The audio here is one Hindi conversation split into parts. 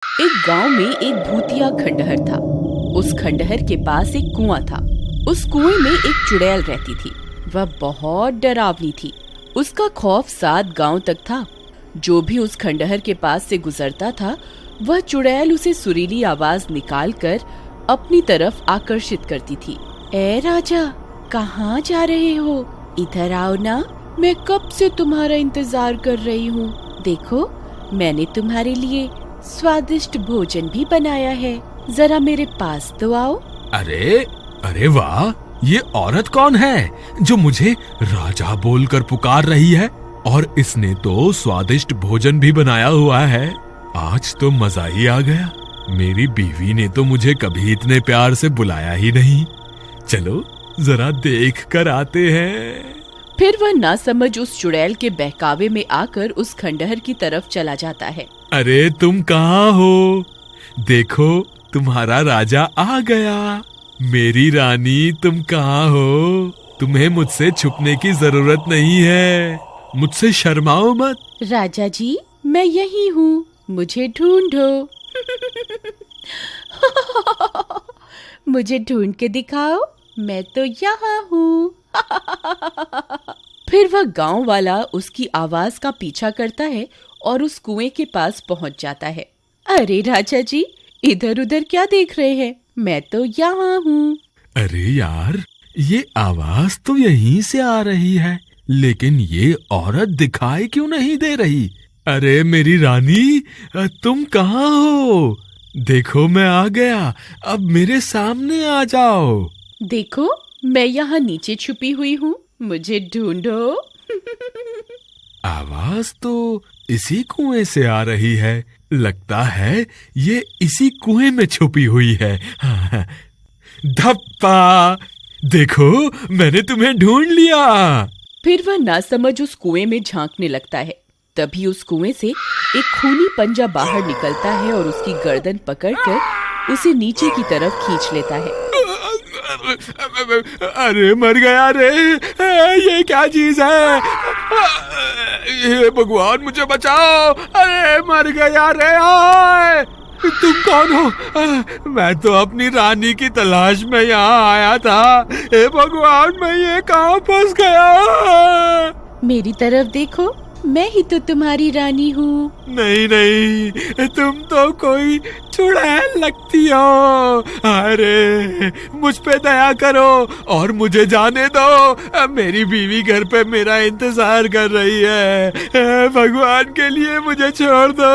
एक गांव में एक भूतिया खंडहर था। उस खंडहर के पास एक कुआं था। उस कुएं में एक चुड़ैल रहती थी। वह बहुत डरावनी थी। उसका खौफ 7 गांव तक था। जो भी उस खंडहर के पास से गुजरता था, वह चुड़ैल उसे सुरीली आवाज निकालकर अपनी तरफ आकर्षित करती थी। ए राजा, कहाँ जा रहे हो? इधर आओ ना, मैं कब से तुम्हारा इंतजार कर रही हूँ। देखो, मैंने तुम्हारे लिए स्वादिष्ट भोजन भी बनाया है। जरा मेरे पास तो आओ। अरे अरे वाह, ये औरत कौन है जो मुझे राजा बोलकर पुकार रही है? और इसने तो स्वादिष्ट भोजन भी बनाया हुआ है। आज तो मजा ही आ गया। मेरी बीवी ने तो मुझे कभी इतने प्यार से बुलाया ही नहीं। चलो जरा देख कर आते हैं। फिर वह नासमझ उस चुड़ैल के बहकावे में आकर उस खंडहर की तरफ चला जाता है। अरे तुम कहाँ हो? देखो, तुम्हारा राजा आ गया। मेरी रानी, तुम कहाँ हो? तुम्हें मुझसे छुपने की जरूरत नहीं है। मुझसे शर्माओ मत। राजा जी, मैं यही हूँ, मुझे ढूंढो। मुझे ढूंढ के दिखाओ, मैं तो यहाँ हूँ। फिर वह गांव वाला उसकी आवाज का पीछा करता है और उस कुएं के पास पहुंच जाता है। अरे राजा जी, इधर उधर क्या देख रहे हैं? मैं तो यहाँ हूँ। अरे यार, ये आवाज तो यहीं से आ रही है, लेकिन ये औरत दिखाई क्यों नहीं दे रही? अरे मेरी रानी, तुम कहाँ हो? देखो, मैं आ गया। अब मेरे सामने आ जाओ। देखो, मैं यहाँ नीचे छुपी हुई हूँ, मुझे ढूंढो। आवाज तो इसी कुएं से आ रही है। लगता है ये इसी कुएं में छुपी हुई है। धप्पा! देखो, मैंने तुम्हें ढूंढ लिया। फिर वह नासमझ उस कुएं में झांकने लगता है। तभी उस कुएं से एक खूनी पंजा बाहर निकलता है और उसकी गर्दन पकड़कर उसे नीचे की तरफ खींच लेता है। अरे मर गया रे! ये क्या चीज है? हे भगवान, मुझे बचाओ! अरे मर गया रे! आए! तुम कौन हो? मैं तो अपनी रानी की तलाश में यहाँ आया था। हे भगवान, मैं ये कहाँ फंस गया? मेरी तरफ देखो, मैं ही तो तुम्हारी रानी हूँ। नहीं नहीं, तुम तो कोई चुड़ैल लगती हो। अरे मुझ पे दया करो और मुझे जाने दो। मेरी बीवी घर पे मेरा इंतजार कर रही है। भगवान के लिए मुझे छोड़ दो।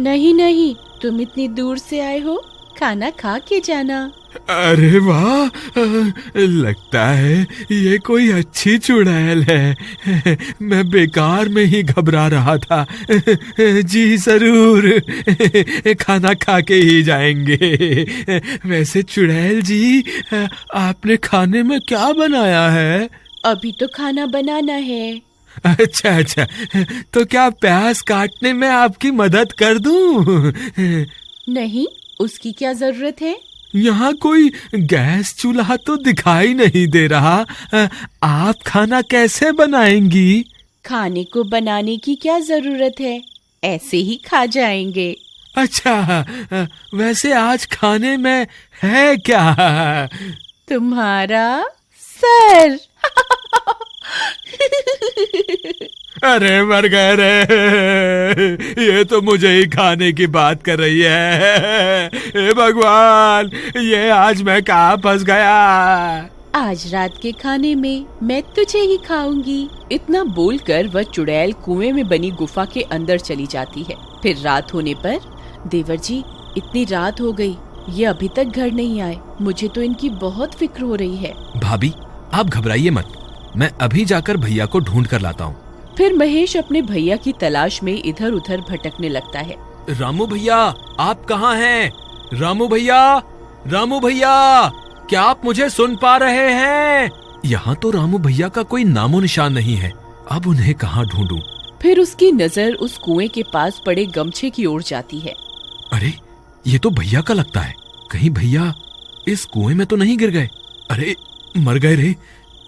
नहीं नहीं, तुम इतनी दूर से आए हो, खाना खा के जाना। अरे वाह, लगता है ये कोई अच्छी चुड़ैल है। मैं बेकार में ही घबरा रहा था। जी जरूर, खाना खा के ही जाएंगे। वैसे चुड़ैल जी, आपने खाने में क्या बनाया है? अभी तो खाना बनाना है। अच्छा अच्छा, तो क्या प्याज काटने में आपकी मदद कर दूं? नहीं, उसकी क्या जरूरत है? यहाँ कोई गैस चूल्हा तो दिखाई नहीं दे रहा। आप खाना कैसे बनाएंगी? खाने को बनाने की क्या जरूरत है, ऐसे ही खा जाएंगे। अच्छा, वैसे आज खाने में है क्या? तुम्हारा सर। अरे मर गए रे! ये तो मुझे ही खाने की बात कर रही है। हे भगवान, ये आज मैं कहाँ फंस गया? आज रात के खाने में मैं तुझे ही खाऊंगी। इतना बोलकर वह चुड़ैल कुएं में बनी गुफा के अंदर चली जाती है। फिर रात होने पर, देवर जी, इतनी रात हो गई, ये अभी तक घर नहीं आए। मुझे तो इनकी बहुत फिक्र हो रही है। भाभी, आप घबराइए मत, मैं अभी जाकर भैया को ढूंढ कर लाता हूँ। फिर महेश अपने भैया की तलाश में इधर उधर भटकने लगता है। रामू भैया, आप कहाँ हैं? रामू भैया, रामू भैया, क्या आप मुझे सुन पा रहे हैं? यहाँ तो रामू भैया का कोई नामो निशान नहीं है। अब उन्हें कहाँ ढूंढूं? फिर उसकी नजर उस कुएं के पास पड़े गमछे की ओर जाती है। अरे, ये तो भैया का लगता है। कहीं भैया इस कुएं में तो नहीं गिर गए? अरे मर गए रे!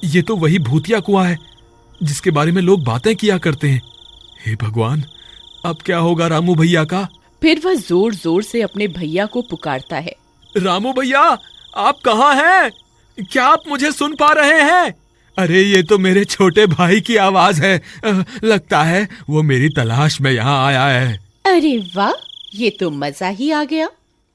ये तो वही भूतिया कुआं है जिसके बारे में लोग बातें किया करते हैं। हे भगवान, अब क्या होगा रामू भैया का? फिर वह जोर जोर से अपने भैया को पुकारता है। रामू भैया, आप कहाँ हैं? क्या आप मुझे सुन पा रहे हैं? अरे ये तो मेरे छोटे भाई की आवाज है। लगता है वो मेरी तलाश में यहाँ आया है। अरे वाह, ये तो मजा ही आ गया।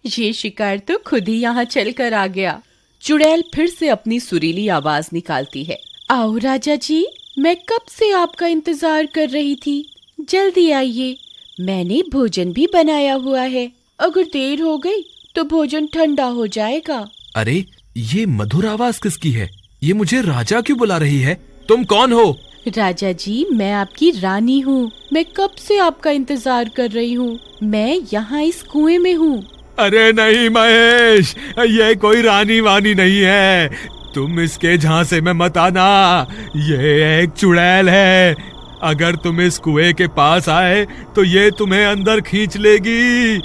ये शिकार तो खुद ही यहाँ चल कर आ गया। चुड़ैल फिर से अपनी सुरीली आवाज निकालती है। आओ राजा जी, मैं कब से आपका इंतजार कर रही थी। जल्दी आइए, मैंने भोजन भी बनाया हुआ है। अगर देर हो गई तो भोजन ठंडा हो जाएगा। अरे ये मधुर आवाज किसकी है? ये मुझे राजा क्यों बुला रही है? तुम कौन हो? राजा जी, मैं आपकी रानी हूँ। मैं कब से आपका इंतजार कर रही हूँ। मैं यहाँ इस कुएं में हूँ। अरे नहीं महेश, ये कोई रानी वानी नहीं है। तुम इसके झांसे में मत आना। ये एक चुड़ैल है। अगर तुम इस कुएं के पास आए तो ये तुम्हें अंदर खींच लेगी।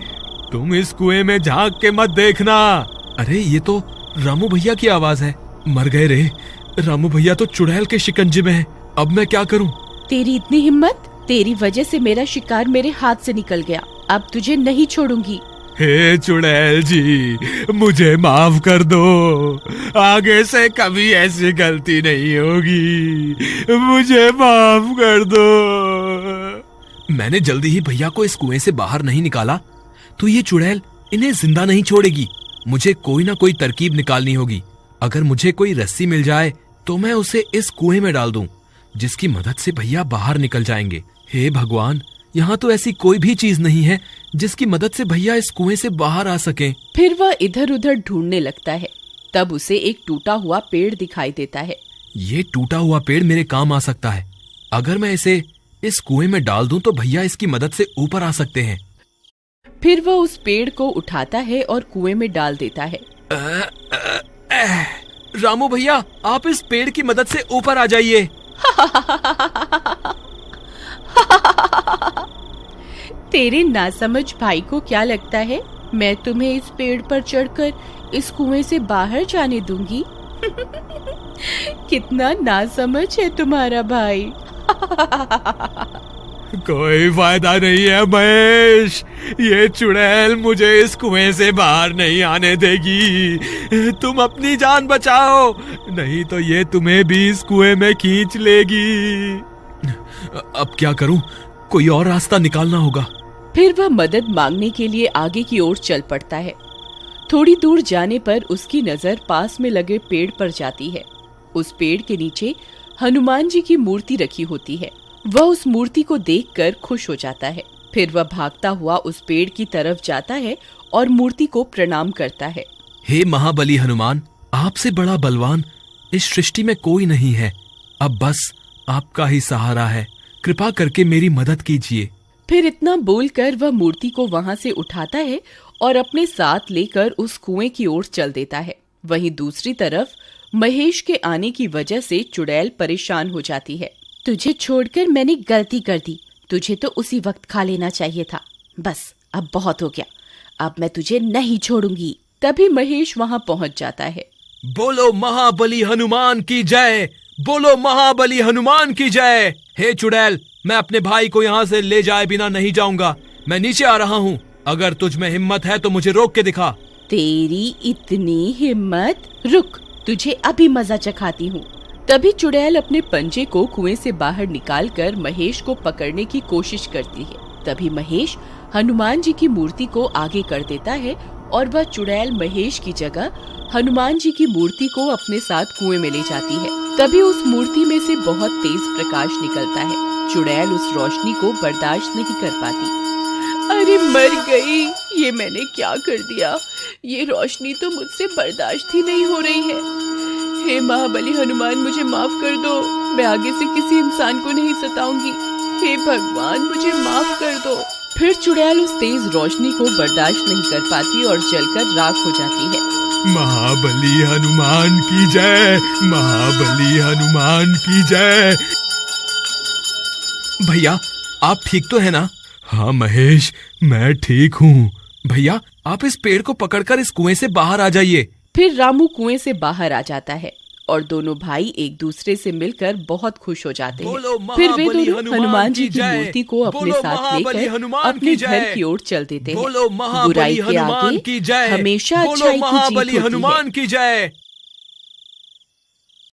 तुम इस कुएं में झांक के मत देखना। अरे ये तो रामू भैया की आवाज है। मर गए रे। रामू भैया तो चुड़ैल के शिकंजे में है। अब मैं क्या करूं? तेरी इतनी हिम्मत! तेरी वजह से मेरा शिकार मेरे हाथ से निकल गया। अब तुझे नहीं छोड़ूंगी। हे चुड़ैल जी, मुझे माफ कर दो। आगे से कभी ऐसी गलती नहीं होगी। मुझे माफ कर दो। मैंने जल्दी ही भैया को इस कुएं से बाहर नहीं निकाला तो ये चुड़ैल इन्हें जिंदा नहीं छोड़ेगी। मुझे कोई ना कोई तरकीब निकालनी होगी। अगर मुझे कोई रस्सी मिल जाए तो मैं उसे इस कुएं में डाल दूं, जिसकी मदद से भैया बाहर निकल जाएंगे। हे भगवान, यहाँ तो ऐसी कोई भी चीज नहीं है जिसकी मदद से भैया इस कुएं से बाहर आ सके। फिर वह इधर उधर ढूंढने लगता है। तब उसे एक टूटा हुआ पेड़ दिखाई देता है। ये टूटा हुआ पेड़ मेरे काम आ सकता है। अगर मैं इसे इस कुएं में डाल दूं तो भैया इसकी मदद से ऊपर आ सकते हैं। फिर वह उस पेड़ को उठाता है और कुएं में डाल देता है। रामू भैया, आप इस पेड़ की मदद से ऊपर आ जाइए। तेरे नासमझ भाई को क्या लगता है मैं तुम्हें इस पेड़ पर चढ़कर इस कुएं से बाहर जाने दूंगी? कितना नासमझ है तुम्हारा भाई। कोई फायदा नहीं है महेश। ये चुड़ैल मुझे इस कुएं से बाहर नहीं आने देगी। तुम अपनी जान बचाओ, नहीं तो ये तुम्हें भी इस कुएं में खींच लेगी। अब क्या करूं? कोई और रास्ता निकालना होगा। फिर वह मदद मांगने के लिए आगे की ओर चल पड़ता है। थोड़ी दूर जाने पर उसकी नजर पास में लगे पेड़ पर जाती है। उस पेड़ के नीचे हनुमान जी की मूर्ति रखी होती है। वह उस मूर्ति को देखकर खुश हो जाता है। फिर वह भागता हुआ उस पेड़ की तरफ जाता है और मूर्ति को प्रणाम करता है। हे महाबली हनुमान, आपसे बड़ा बलवान इस सृष्टि में कोई नहीं है। अब बस आपका ही सहारा है। कृपा करके मेरी मदद कीजिए। फिर इतना बोलकर वह मूर्ति को वहां से उठाता है और अपने साथ लेकर उस कुएं की ओर चल देता है। वहीं दूसरी तरफ महेश के आने की वजह से चुड़ैल परेशान हो जाती है। तुझे छोड़कर मैंने गलती कर दी। तुझे तो उसी वक्त खा लेना चाहिए था। बस अब बहुत हो गया। अब मैं तुझे नहीं छोड़ूंगी। तभी महेश वहां पहुंच जाता है। बोलो महाबली हनुमान की जय। बोलो महाबली हनुमान की जय। हे चुड़ैल, मैं अपने भाई को यहाँ से ले जाए बिना नहीं जाऊंगा। मैं नीचे आ रहा हूँ। अगर तुझ में हिम्मत है तो मुझे रोक के दिखा। तेरी इतनी हिम्मत? रुक, तुझे अभी मजा चखाती हूँ। तभी चुड़ैल अपने पंजे को कुएं से बाहर निकालकर महेश को पकड़ने की कोशिश करती है। तभी महेश हनुमान जी की मूर्ति को आगे कर देता है और वह चुड़ैल महेश की जगह हनुमान जी की मूर्ति को अपने साथ कुएं में ले जाती है। तभी उस मूर्ति में से बहुत तेज प्रकाश निकलता है। चुड़ैल उस रोशनी को बर्दाश्त नहीं कर पाती। अरे मर गई, ये मैंने क्या कर दिया? ये रोशनी तो मुझसे बर्दाश्त ही नहीं हो रही है। हे महाबली हनुमान, मुझे माफ कर दो। मैं आगे से किसी इंसान को नहीं सताऊंगी। हे भगवान, मुझे माफ कर दो। फिर चुड़ैल उस तेज रोशनी को बर्दाश्त नहीं कर पाती और जलकर राख हो जाती है। महाबली हनुमान की जय। महाबली हनुमान की जय। भैया, आप ठीक तो है ना? हाँ महेश, मैं ठीक हूँ। भैया, आप इस पेड़ को पकड़कर इस कुएं से बाहर आ जाइए। फिर रामू कुएं से बाहर आ जाता है और दोनों भाई एक दूसरे से मिलकर बहुत खुश हो जाते हैं। बोलो फिर वे महाबली दोनों हनुमान जी की जय। मूर्ति को अपने बोलो साथ महाबली लेकर हनुमान अपने की घर जय। की ओर चल देते हैं। बोलो महाबली बुराई के हनुमान आगे की जय। हमेशा बोलो अच्छाई की महाबली जीत होती है। हनुमान की जय।